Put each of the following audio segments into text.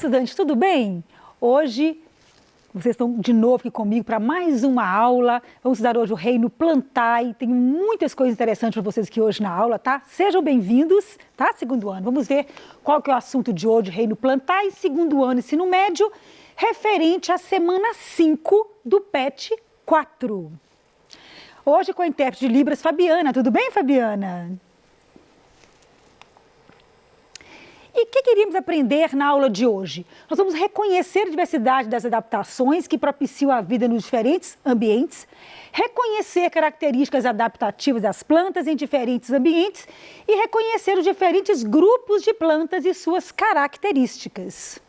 estudantes, tudo bem? Hoje vocês estão de novo aqui comigo para mais uma aula. Vamos estudar hoje o Reino Plantae. Tenho muitas coisas interessantes para vocês aqui hoje na aula, tá? Sejam bem-vindos, tá? Segundo ano. Vamos ver qual que é o assunto de hoje, Reino Plantae, segundo ano, ensino médio, referente à semana 5 do PET 4. Hoje com a intérprete de Libras, Fabiana. Tudo bem, Fabiana? E o que queríamos aprender na aula de hoje? Nós vamos reconhecer a diversidade das adaptações que propiciam a vida nos diferentes ambientes, reconhecer características adaptativas das plantas em diferentes ambientes e reconhecer os diferentes grupos de plantas e suas características.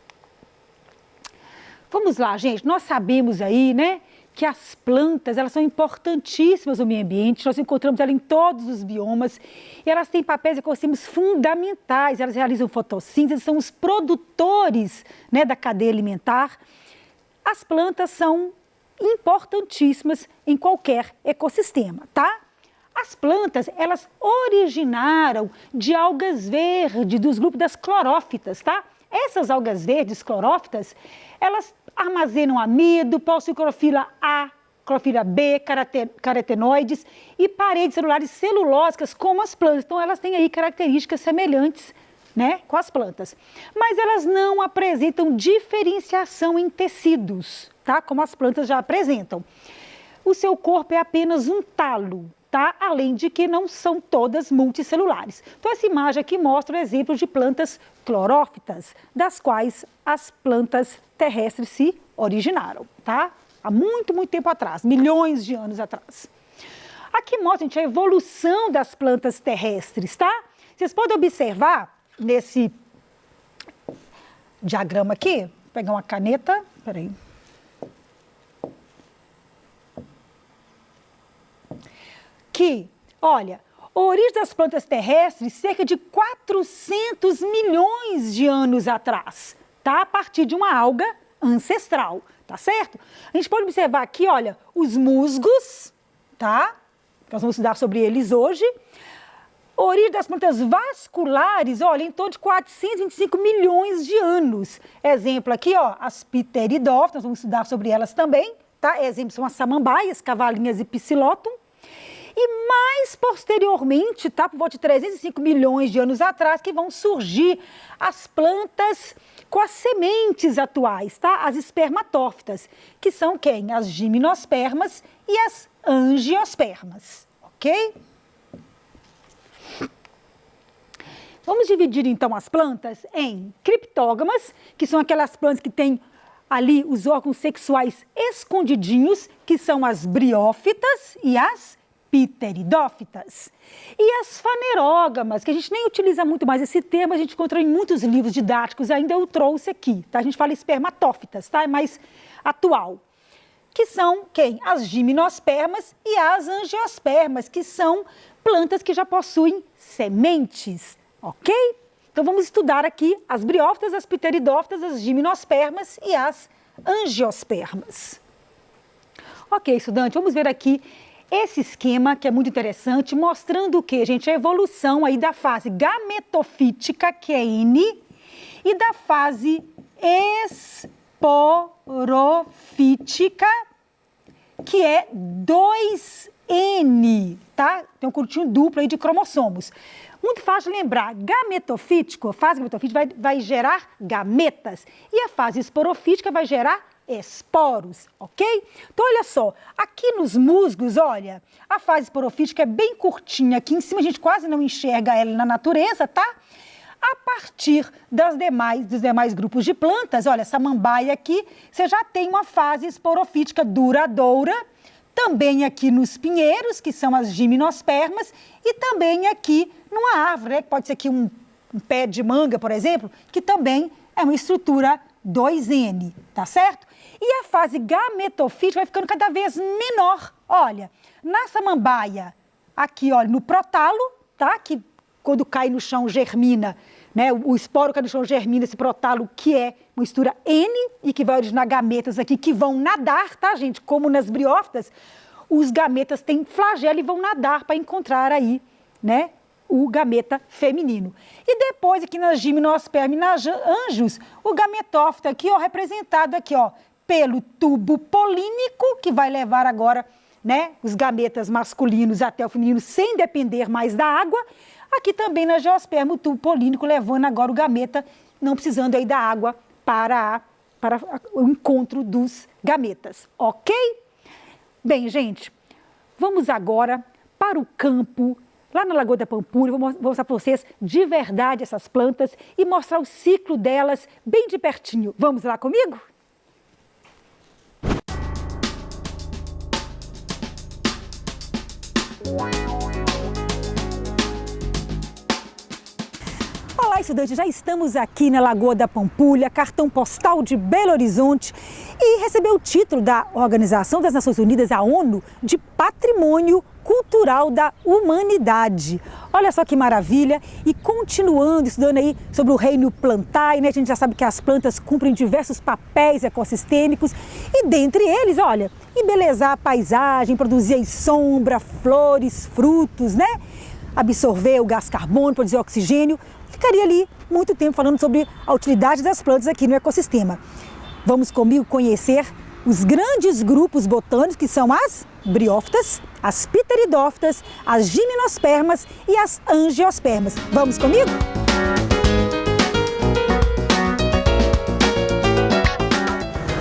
Vamos lá, gente. Nós sabemos aí, né, que as plantas, elas são importantíssimas no meio ambiente, nós encontramos elas em todos os biomas e elas têm papéis ecossistemas fundamentais, elas realizam fotossíntese, são os produtores, né, da cadeia alimentar. As plantas são importantíssimas em qualquer ecossistema, tá? As plantas, elas originaram de algas verdes, dos grupos das clorófitas, tá? Essas algas verdes clorófitas, elas armazenam amido, possuem clorofila A, clorofila B, carotenoides e paredes celulares celulósicas como as plantas. Então, elas têm aí características semelhantes, né, com as plantas. Mas elas não apresentam diferenciação em tecidos, tá? Como as plantas já apresentam. O seu corpo é apenas um talo, tá? Além de que não são todas multicelulares. Então, essa imagem aqui mostra o exemplo de plantas clorófitas, das quais as plantas terrestres se originaram, tá? Há muito, muito tempo atrás, milhões de anos atrás. Aqui mostra, gente, a evolução das plantas terrestres, tá? Vocês podem observar nesse diagrama aqui, vou pegar uma caneta, peraí. Que, olha, a origem das plantas terrestres, cerca de 400 milhões de anos atrás, tá? A partir de uma alga ancestral, tá certo? A gente pode observar aqui, olha, os musgos, tá? Nós vamos estudar sobre eles hoje. A origem das plantas vasculares, olha, em torno de 425 milhões de anos. Exemplo aqui, ó, as pteridófitas, nós vamos estudar sobre elas também, tá? Exemplo são as samambaias, cavalinhas e psilotum. E mais posteriormente, tá, por volta de 305 milhões de anos atrás, que vão surgir as plantas com as sementes atuais, tá? As espermatófitas, que são quem? As gimnospermas e as angiospermas, ok? Vamos dividir então as plantas em criptógamas, que são aquelas plantas que têm ali os órgãos sexuais escondidinhos, que são as briófitas e as pteridófitas. E as fanerógamas, que a gente nem utiliza muito mais esse termo, a gente encontrou em muitos livros didáticos, ainda eu trouxe aqui, tá? A gente fala espermatófitas, tá? É mais atual. Que são quem? As gimnospermas e as angiospermas, que são plantas que já possuem sementes, ok? Então vamos estudar aqui as briófitas, as pteridófitas, as gimnospermas e as angiospermas. Ok, estudante, vamos ver aqui esse esquema, que é muito interessante, mostrando o que, gente? A evolução aí da fase gametofítica, que é N, e da fase esporofítica, que é 2N, tá? Tem um curtinho duplo aí de cromossomos. Muito fácil de lembrar, gametofítico, a fase gametofítica vai gerar gametas, e a fase esporofítica vai gerar esporos, ok? Então, olha só, aqui nos musgos, olha, a fase esporofítica é bem curtinha, aqui em cima a gente quase não enxerga ela na natureza, tá? A partir dos demais grupos de plantas, olha, samambaia aqui, você já tem uma fase esporofítica duradoura, também aqui nos pinheiros, que são as gimnospermas, e também aqui numa árvore, né, que pode ser aqui um pé de manga, por exemplo, que também é uma estrutura 2N, tá certo? E a fase gametofítica vai ficando cada vez menor. Olha, na samambaia, aqui, olha, no prótalo, tá? Que quando cai no chão germina, né? O esporo cai no chão germina esse prótalo, que é uma estrutura N e que vai originar gametas aqui que vão nadar, tá, gente? Como nas briófitas, os gametas têm flagelo e vão nadar para encontrar aí, né? o gameta feminino. E depois aqui nas gimnosperma e nas anjos, o gametófito aqui, ó, representado aqui, ó, pelo tubo polínico, que vai levar agora, né, os gametas masculinos até o feminino sem depender mais da água. Aqui também na geosperma, o tubo polínico levando agora o gameta, não precisando aí da água para o encontro dos gametas, ok? Bem, gente, vamos agora para o campo, lá na Lagoa da Pampulha. Vou mostrar para vocês de verdade essas plantas e mostrar o ciclo delas bem de pertinho. Vamos lá comigo? Olá, estudantes, já estamos aqui na Lagoa da Pampulha, cartão postal de Belo Horizonte, e recebeu o título da Organização das Nações Unidas, a ONU, de Patrimônio Cultural da Humanidade. Olha só que maravilha! E continuando estudando aí sobre o reino plantae, né? A gente já sabe que as plantas cumprem diversos papéis ecossistêmicos e dentre eles, olha, embelezar a paisagem, produzir aí sombra, flores, frutos, né? Absorver o gás carbônico, produzir oxigênio. Ficaria ali muito tempo falando sobre a utilidade das plantas aqui no ecossistema. Vamos comigo conhecer os grandes grupos botânicos que são as briófitas, as pteridófitas, as gimnospermas e as angiospermas. Vamos comigo?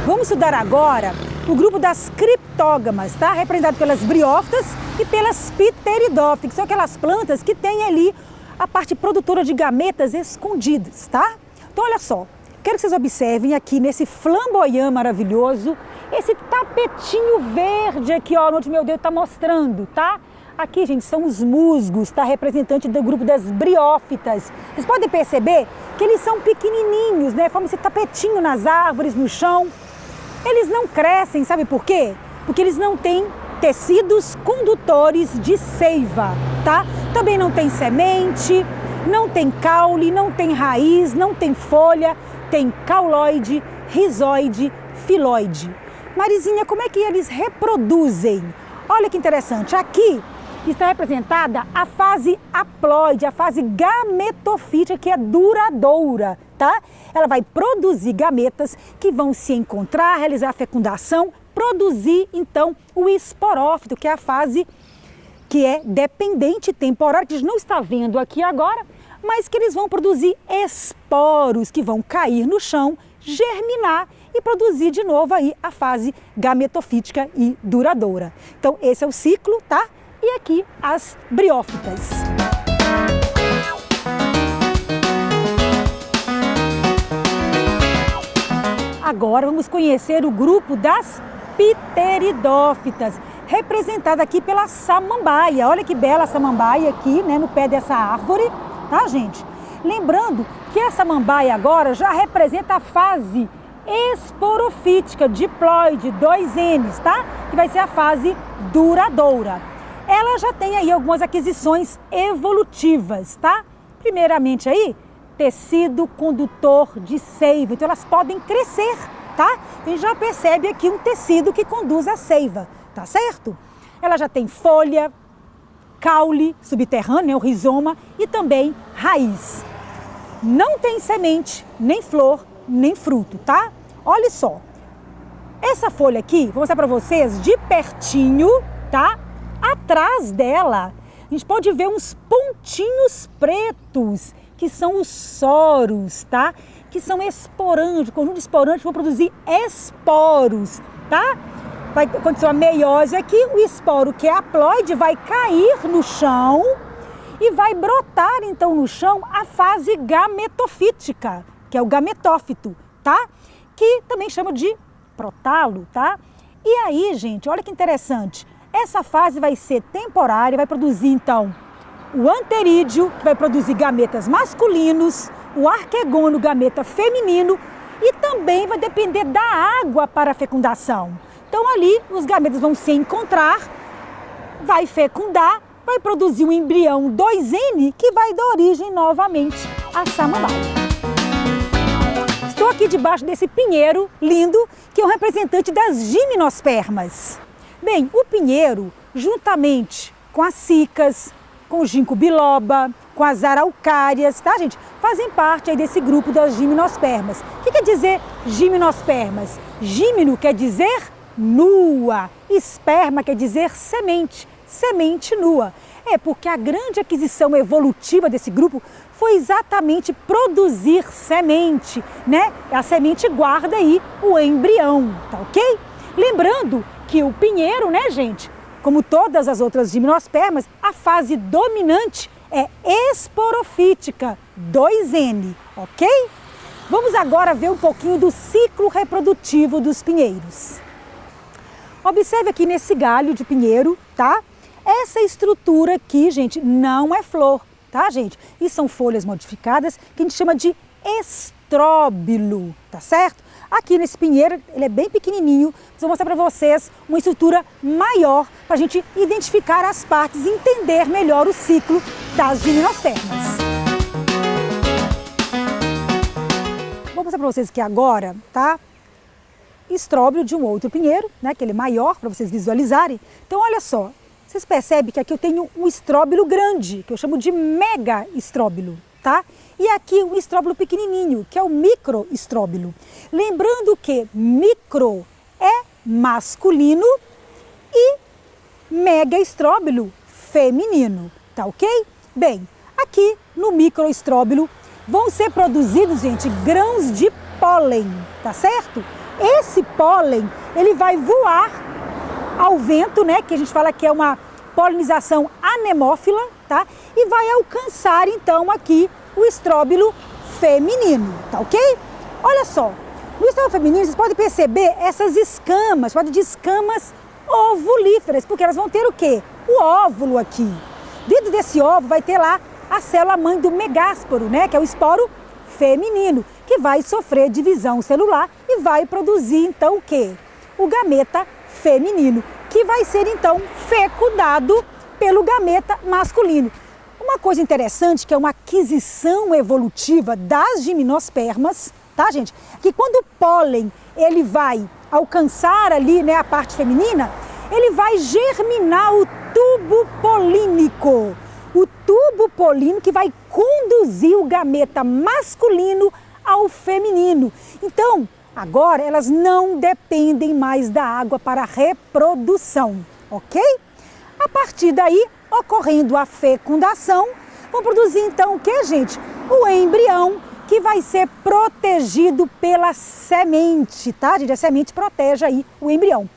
Vamos estudar agora o grupo das criptógamas, tá? Representado pelas briófitas e pelas pteridófitas, que são aquelas plantas que têm ali a parte produtora de gametas escondidas, tá? Então, olha só, quero que vocês observem aqui nesse flamboyant maravilhoso, esse tapetinho verde aqui, ó, onde meu dedo tá mostrando, tá? Aqui, gente, são os musgos, tá? Representante do grupo das briófitas. Vocês podem perceber que eles são pequenininhos, né? Formam esse tapetinho nas árvores, no chão. Eles não crescem, sabe por quê? Porque eles não têm tecidos condutores de seiva, tá? Também não tem semente, não tem caule, não tem raiz, não tem folha, tem cauloide, rizoide, filóide. Marizinha, como é que eles reproduzem? Olha que interessante, aqui está representada a fase haploide, a fase gametofítica, que é duradoura, tá? Ela vai produzir gametas que vão se encontrar, realizar a fecundação, produzir então o esporófito, que é a fase que é dependente temporária, que a gente não está vendo aqui agora, mas que eles vão produzir esporos que vão cair no chão, germinar e produzir de novo aí a fase gametofítica e duradoura. Então esse é o ciclo, tá? E aqui as briófitas. Agora vamos conhecer o grupo das pteridófitas, representada aqui pela samambaia. Olha que bela samambaia aqui, né, no pé dessa árvore, tá, gente? Lembrando que a samambaia agora já representa a fase esporofítica, diploide, 2Ns, tá? Que vai ser a fase duradoura. Ela já tem aí algumas aquisições evolutivas, tá? Primeiramente aí, tecido condutor de seiva, então elas podem crescer, tá? A gente já percebe aqui um tecido que conduz a seiva, tá certo? Ela já tem folha, caule subterrâneo, né, o rizoma, e também raiz. Não tem semente, nem flor, nem fruto, tá? Olha só, essa folha aqui, vou mostrar para vocês de pertinho, tá? Atrás dela, a gente pode ver uns pontinhos pretos, que são os soros, tá? Que são esporângios, conjunto de esporângios vão produzir esporos, tá? Vai acontecer uma meiose aqui, o esporo, que é haploide, vai cair no chão e vai brotar então no chão a fase gametofítica, que é o gametófito, tá? Que também chama de protalo, tá? E aí, gente, olha que interessante, essa fase vai ser temporária, vai produzir então o anterídeo, que vai produzir gametas masculinos, o arquegônio, gameta feminino, e também vai depender da água para a fecundação. Então ali os gametas vão se encontrar, vai fecundar, vai produzir um embrião 2N que vai dar origem novamente à samambaia. Estou aqui debaixo desse pinheiro lindo, que é o representante das gimnospermas. Bem, o pinheiro, juntamente com as cicas, com o ginkgo biloba, com as araucárias, tá, gente? Fazem parte aí desse grupo das gimnospermas. O que quer dizer gimnospermas? Gímeno quer dizer nua, esperma quer dizer semente, semente nua. É porque a grande aquisição evolutiva desse grupo foi exatamente produzir semente, né? A semente guarda aí o embrião, tá ok? Lembrando que o pinheiro, né, gente, como todas as outras gimnospermas, a fase dominante é esporofítica, 2N, ok? Vamos agora ver um pouquinho do ciclo reprodutivo dos pinheiros. Observe aqui nesse galho de pinheiro, tá? Essa estrutura aqui, gente, não é flor, tá, gente? E são folhas modificadas que a gente chama de estróbilo, tá certo? Aqui nesse pinheiro, ele é bem pequenininho, mas vou mostrar para vocês uma estrutura maior para a gente identificar as partes e entender melhor o ciclo das gimnospermas. Vou mostrar para vocês aqui agora, tá? Estróbilo de um outro pinheiro, né? Aquele maior, para vocês visualizarem. Então, olha só. Vocês percebem que aqui eu tenho um estróbilo grande, que eu chamo de mega estróbilo, tá? E aqui um estróbilo pequenininho, que é o microestróbilo. Lembrando que micro é masculino e mega estróbilo feminino, tá ok? Bem, aqui no microestróbilo vão ser produzidos, gente, grãos de pólen, tá certo? Esse pólen, ele vai voar ao vento, né, que a gente fala que é uma polinização anemófila, tá? E vai alcançar então aqui o estróbilo feminino, tá ok? Olha só, no estróbilo feminino vocês podem perceber essas escamas, chamado de escamas ovulíferas, porque elas vão ter o quê? O óvulo aqui. Dentro desse óvulo vai ter lá a célula mãe do megásporo, né, que é o esporo feminino, que vai sofrer divisão celular e vai produzir então o quê? O gameta feminino, que vai ser então fecundado pelo gameta masculino. Uma coisa interessante, que é uma aquisição evolutiva das gimnospermas, tá, gente? Que quando o pólen ele vai alcançar ali, né, a parte feminina, ele vai germinar o tubo polínico. O tubo polínico que vai conduzir o gameta masculino ao feminino. Então, agora elas não dependem mais da água para a reprodução, ok? A partir daí, ocorrendo a fecundação, vão produzir então o que, gente? O embrião, que vai ser protegido pela semente, tá, gente? A semente protege aí o embrião.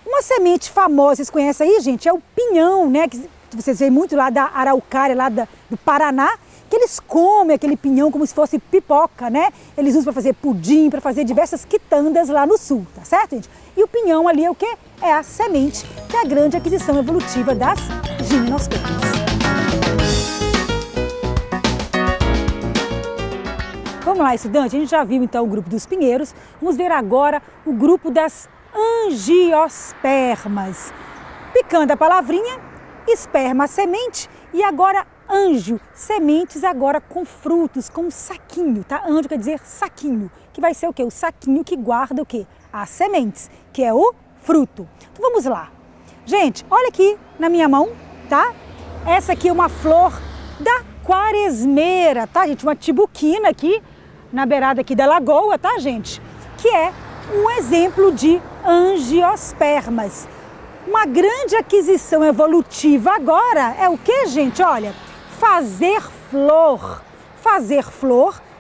Uma semente famosa, vocês conhecem aí, gente? É o pinhão, né? Que vocês veem muito lá da araucária, lá do Paraná, que eles comem aquele pinhão como se fosse pipoca, né? Eles usam para fazer pudim, para fazer diversas quitandas lá no sul, tá certo, gente? E o pinhão ali é o quê? É a semente, que é a grande aquisição evolutiva das gimnospermas. Vamos lá, estudante, a gente já viu então o grupo dos pinheiros, vamos ver agora o grupo das angiospermas. Picando a palavrinha, esperma, semente, e agora anjo, sementes agora com frutos, com um saquinho, tá? Anjo quer dizer saquinho, que vai ser o quê? O saquinho que guarda o quê? As sementes, que é o fruto. Então vamos lá. Gente, olha aqui na minha mão, tá? Essa aqui é uma flor da quaresmeira, tá, gente? Uma tibuquina aqui, na beirada aqui da lagoa, tá, gente? Que é um exemplo de angiospermas. Uma grande aquisição evolutiva agora é o que, gente? Olha, fazer flor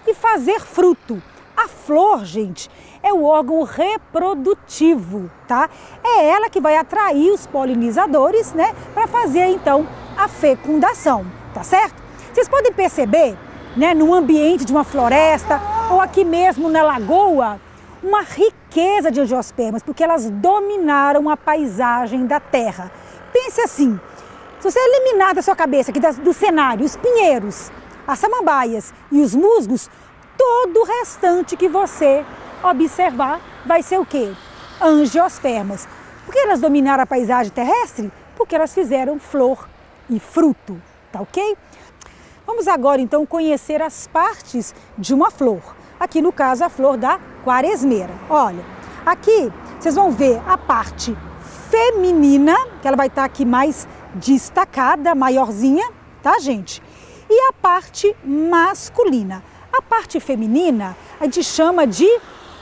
e fazer fruto. A flor, gente, é o órgão reprodutivo, tá? É ela que vai atrair os polinizadores, né, para fazer então a fecundação, tá certo? Vocês podem perceber, né, no ambiente de uma floresta ou aqui mesmo na lagoa, uma riqueza de angiospermas, porque elas dominaram a paisagem da terra. Pense assim, se você eliminar da sua cabeça aqui do cenário os pinheiros, as samambaias e os musgos, todo o restante que você observar vai ser o quê? Angiospermas. Por que elas dominaram a paisagem terrestre? Porque elas fizeram flor e fruto, tá ok? Vamos agora então conhecer as partes de uma flor. Aqui no caso a flor da quaresmeira. Olha, aqui vocês vão ver a parte feminina, que ela vai estar aqui mais destacada, maiorzinha, tá, gente? e a parte masculina. A parte feminina a gente chama de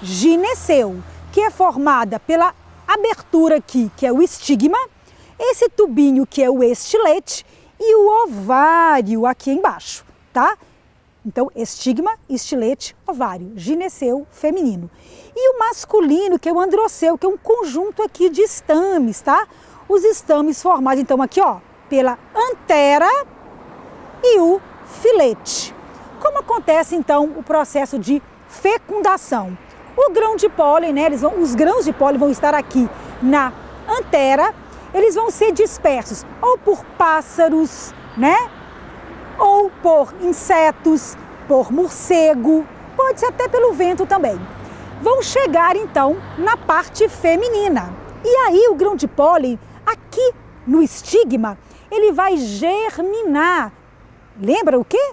gineceu, que é formada pela abertura aqui, que é o estigma, esse tubinho que é o estilete e o ovário aqui embaixo, tá? Então, estigma, estilete, ovário, gineceu feminino. E o masculino, que é o androceu, que é um conjunto aqui de estames, tá? Os estames formados, então, aqui, ó, pela antera e o filete. Como acontece, então, o processo de fecundação? O grão de pólen, né, os grãos de pólen vão estar aqui na antera, eles vão ser dispersos ou por pássaros, né? Ou por insetos, por morcego, pode ser até pelo vento também. Vão chegar então na parte feminina. E aí o grão de pólen, aqui no estigma, ele vai germinar. Lembra o quê?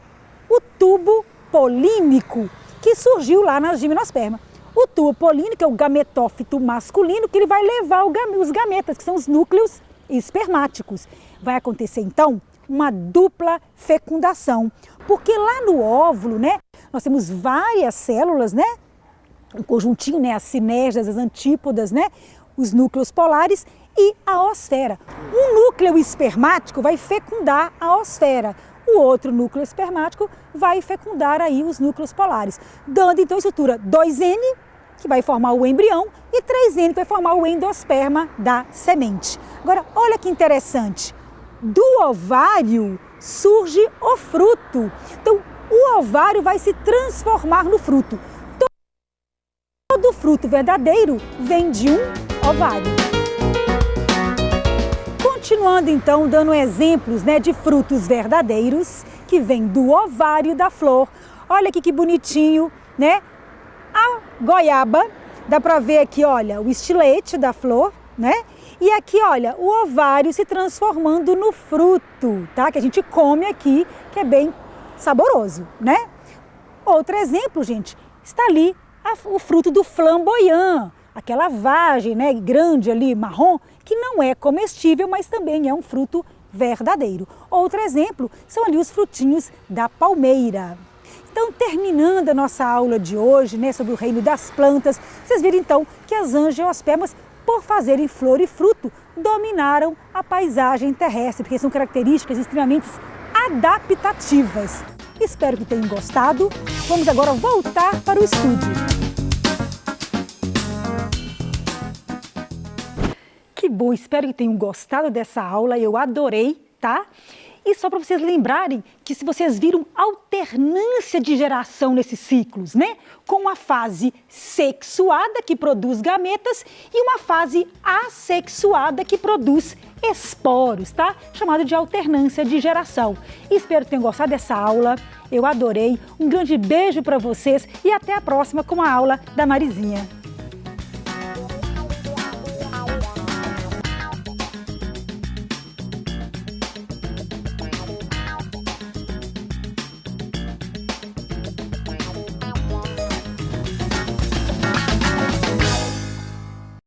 O tubo polínico, que surgiu lá na gimnosperma. O tubo polínico é o gametófito masculino, que ele vai levar os gametas, que são os núcleos espermáticos. Vai acontecer então uma dupla fecundação, porque lá no óvulo, né, nós temos várias células, né, um conjuntinho, né, as sinergias, as antípodas, né, os núcleos polares e a oosfera. Um núcleo espermático vai fecundar a oosfera, o outro núcleo espermático vai fecundar aí os núcleos polares, dando então a estrutura 2N, que vai formar o embrião, e 3N, que vai formar o endosperma da semente. Agora, olha que interessante. Do ovário surge o fruto. Então, o ovário vai se transformar no fruto. Todo fruto verdadeiro vem de um ovário. Continuando, então, dando exemplos, né, de frutos verdadeiros que vêm do ovário da flor. Olha aqui que bonitinho, né? A goiaba, dá para ver aqui, olha, o estilete da flor, né? E aqui, olha, o ovário se transformando no fruto, tá? Que a gente come aqui, que é bem saboroso, né? Outro exemplo, gente, está ali o fruto do flamboyant, aquela vagem, né, grande ali, marrom, que não é comestível, mas também é um fruto verdadeiro. Outro exemplo são ali os frutinhos da palmeira. Então, terminando a nossa aula de hoje, né, sobre o reino das plantas, vocês viram então que as angiospermas, por fazerem flor e fruto, dominaram a paisagem terrestre, porque são características extremamente adaptativas. Espero que tenham gostado. Vamos agora voltar para o estúdio. Que bom, espero que tenham gostado dessa aula, eu adorei, tá? E só para vocês lembrarem que se vocês viram alternância de geração nesses ciclos, né? Com uma fase sexuada que produz gametas e uma fase assexuada que produz esporos, tá? Chamado de alternância de geração. Espero que tenham gostado dessa aula, eu adorei. Um grande beijo para vocês e até a próxima com a aula da Marizinha.